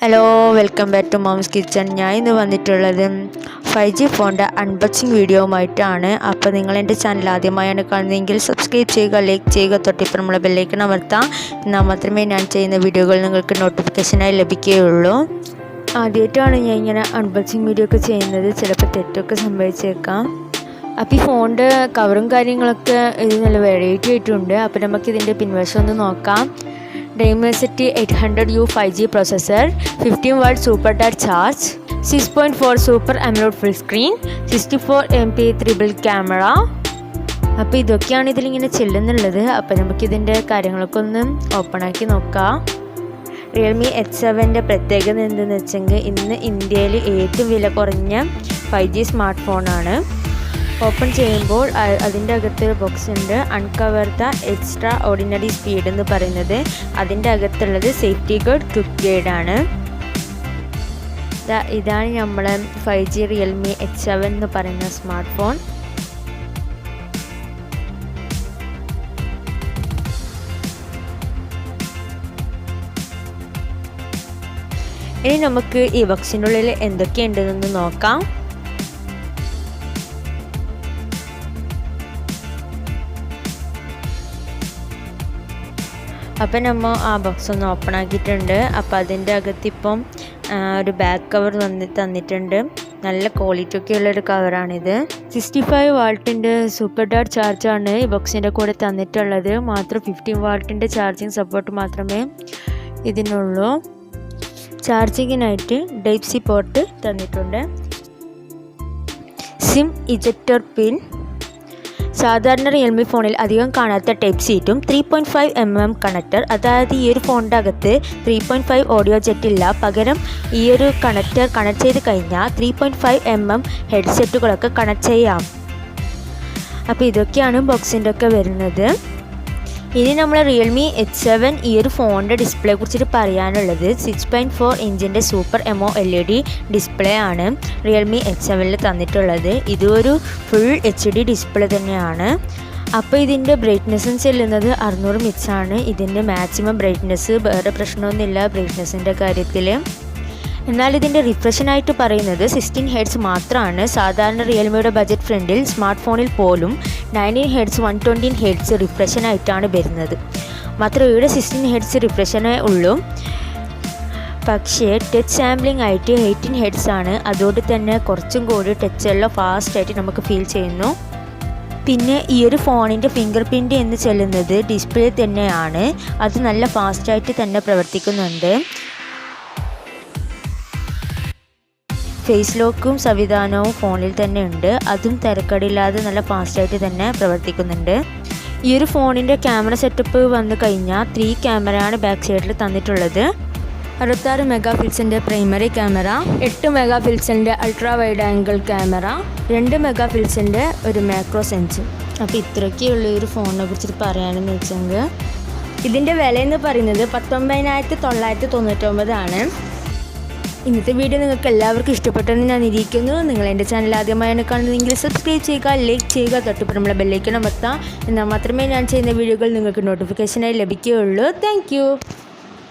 Hello welcome back to mom's kitchen. ഞാൻ ഇന്ന് വന്നിട്ടുള്ളത് 5G ഫോണിൻ്റെ അൺബോക്സിങ് വീഡിയോയുമായിട്ടാണ്. അപ്പോൾ നിങ്ങൾ എൻ്റെ ചാനൽ ആദ്യമായാണ് കാണുന്നതെങ്കിൽ സബ്സ്ക്രൈബ് ചെയ്യുക, ലൈക്ക് ചെയ്യുക, തൊട്ടിപ്പുറം നമ്മളെ ബെല്ലൈക്കൺ അമർത്താം. എന്നാൽ മാത്രമേ ഞാൻ ചെയ്യുന്ന വീഡിയോകൾ നിങ്ങൾക്ക് നോട്ടിഫിക്കേഷനായി ലഭിക്കുകയുള്ളൂ. ആദ്യമായിട്ടാണ് ഞാൻ ഇങ്ങനെ അൺബോക്സിങ് വീഡിയോ ഒക്കെ ചെയ്യുന്നത്. ചിലപ്പോൾ തെറ്റൊക്കെ സംഭവിച്ചേക്കാം. അപ്പോൾ ഈ ഫോണിൻ്റെ കവറും കാര്യങ്ങളൊക്കെ ഇത് നല്ല വെറൈറ്റി ആയിട്ടുണ്ട്. അപ്പോൾ നമുക്കിതിൻ്റെ പിൻവശം ഒന്ന് നോക്കാം. Dimensity 800U 5G processor, 15W super dart charge, 6.4 super AMOLED full screen, 64MP triple camera. അപ്പോൾ ഇതൊക്കെയാണ് ഇതിലിങ്ങനെ ചെല്ലുന്നുള്ളത്. അപ്പോൾ നമുക്കിതിൻ്റെ കാര്യങ്ങളൊക്കെ ഒന്ന് ഓപ്പൺ ആക്കി നോക്കാം. Realme X7 പ്രത്യേകത എന്തെന്ന് വെച്ചെങ്കിൽ ഇന്ന് ഇന്ത്യയിൽ ഏറ്റവും വില കുറഞ്ഞ 5G സ്മാർട്ട് ഫോണാണ്. ഓപ്പൺ ചെയ്യുമ്പോൾ അതിൻ്റെ അകത്തൊരു ബോക്സ് ഉണ്ട്. Uncover the extra ordinary speed എന്ന് പറയുന്നത്. അതിൻ്റെ അകത്തുള്ളത് സേഫ്റ്റി ഗാർഡ് ക്വിക്ക് ഗൈഡാണ്. ഇതാണ് നമ്മളെ 5G Realme X7 എന്ന് പറയുന്ന സ്മാർട്ട് ഫോൺ. ഇനി നമുക്ക് ഈ ബോക്സിൻ്റെ ഉള്ളിൽ എന്തൊക്കെയുണ്ടെന്ന് നോക്കാം. അപ്പം നമ്മൾ ആ ബോക്സ് ഒന്ന് ഓപ്പൺ ആക്കിയിട്ടുണ്ട്. അപ്പോൾ അതിൻ്റെ അകത്തിപ്പം ഒരു ബാക്ക് കവർ തന്നിട്ടുണ്ട്. നല്ല ക്വാളിറ്റി ഒക്കെ ഉള്ളൊരു കവറാണിത്. 65W സൂപ്പർ ഡാർട്ട് ചാർജാണ് ഈ ബോക്സിൻ്റെ കൂടെ തന്നിട്ടുള്ളത്. മാത്രം 15W ചാർജിങ് സപ്പോർട്ട് മാത്രമേ ഇതിനുള്ളൂ. ചാർജിങ്ങിനായിട്ട് ടൈപ്പ് സി പോർട്ട് തന്നിട്ടുണ്ട്. സിം ഇജക്ടർ പിൻ, സാധാരണ റിയൽമി ഫോണിൽ അധികം കാണാത്ത ടൈപ്പ് സീറ്റും 3.5mm കണക്ടർ. അതായത് ഈ ഒരു ഫോണിൻ്റെ അകത്ത് 3.5 ഓഡിയോ ജെറ്റ് ഇല്ല. പകരം ഈ ഒരു കണക്ടർ കണക്ട് ചെയ്ത് കഴിഞ്ഞാൽ 3.5mm ഹെഡ്സെറ്റുകളൊക്കെ കണക്ട് ചെയ്യാം. അപ്പോൾ ഇതൊക്കെയാണ് ബോക്സിൻ്റെ ഒക്കെ വരുന്നത്. ഇനി നമ്മൾ Realme X7 ഈ ഒരു ഫോണിൻ്റെ ഡിസ്പ്ലേ കുറിച്ചിട്ട് പറയാനുള്ളത് 6.4 ഇഞ്ചിൻ്റെ സൂപ്പർ AMOLED ഡിസ്പ്ലേ ആണ് Realme X7 തന്നിട്ടുള്ളത്. ഇതൊരു ഫുൾ HD ഡിസ്പ്ലേ തന്നെയാണ്. അപ്പോൾ ഇതിൻ്റെ ബ്രൈറ്റ്നസ്സും ചെല്ലുന്നത് 600 nits ആണ്. ഇതിൻ്റെ മാക്സിമം ബ്രൈറ്റ്നസ് വേറെ പ്രശ്നമൊന്നുമില്ല ബ്രൈറ്റ്നസ്സിൻ്റെ കാര്യത്തിൽ. എന്നാൽ ഇതിൻ്റെ റിഫ്രഷനായിട്ട് പറയുന്നത് 16 Hz മാത്രമാണ്. സാധാരണ റിയൽമിയുടെ ബജറ്റ് ഫ്രണ്ടിൽ സ്മാർട്ട് ഫോണിൽ പോലും 19 Hz 120 Hz റിഫ്രഷനായിട്ടാണ് വരുന്നത്. മാത്രം ഇവിടെ 16 Hz റിഫ്രഷനേ ഉള്ളൂ. പക്ഷേ ടച്ച് സാമ്പിളിംഗ് ആയിട്ട് 18 Hz ആണ്. അതുകൊണ്ട് തന്നെ കുറച്ചും കൂടി ടച്ചെല്ലാം ഫാസ്റ്റായിട്ട് നമുക്ക് ഫീൽ ചെയ്യുന്നു. പിന്നെ ഈ ഒരു ഫോണിൻ്റെ ഫിംഗർ പ്രിൻ്റ് എന്ന് ചെല്ലുന്നത് ഡിസ്പ്ലേ തന്നെയാണ്. അത് നല്ല ഫാസ്റ്റായിട്ട് തന്നെ പ്രവർത്തിക്കുന്നുണ്ട്. ഫേസ് ലോക്കും സംവിധാനവും ഫോണിൽ തന്നെ ഉണ്ട്. അതും തിരക്കടില്ലാതെ നല്ല ഫാസ്റ്റായിട്ട് തന്നെ പ്രവർത്തിക്കുന്നുണ്ട്. ഈ ഒരു ഫോണിൻ്റെ ക്യാമറ സെറ്റപ്പ് വന്നു കഴിഞ്ഞാൽ 3 ക്യാമറയാണ് ബാക്ക് സൈഡിൽ തന്നിട്ടുള്ളത്. 66 മെഗാപിക്സലിൻ്റെ പ്രൈമറി ക്യാമറ, 8 മെഗാപിക്സലിൻ്റെ അൾട്രാ വൈഡ് ആംഗിൾ ക്യാമറ, 2 മെഗാപിക്സലിൻ്റെ ഒരു മാക്രോ സെൻസ്. അപ്പോൾ ഇത്രയൊക്കെയുള്ള ഒരു ഫോണിനെ കുറിച്ചിട്ട് പറയാനെന്ന് വെച്ചെങ്കിൽ ഇതിൻ്റെ വില എന്ന് പറയുന്നത് 19,999 ആണ്. ഇന്നത്തെ വീഡിയോ നിങ്ങൾക്ക് എല്ലാവർക്കും ഇഷ്ടപ്പെട്ടെന്ന് ഞാൻ നിരീക്കുന്നു. നിങ്ങൾ എൻ്റെ ചാനൽ ആദ്യമായാണ് കാണുന്നതെങ്കിൽ സബ്സ്ക്രൈബ് ചെയ്യുക, ലൈക്ക് ചെയ്യുക, തൊട്ടിപ്പുറം നമ്മളെ ബെല്ലൈക്കൺ അമർത്താം. എന്നാൽ മാത്രമേ ഞാൻ ചെയ്യുന്ന വീഡിയോകൾ നിങ്ങൾക്ക് നോട്ടിഫിക്കേഷനായി ലഭിക്കുകയുള്ളൂ. താങ്ക്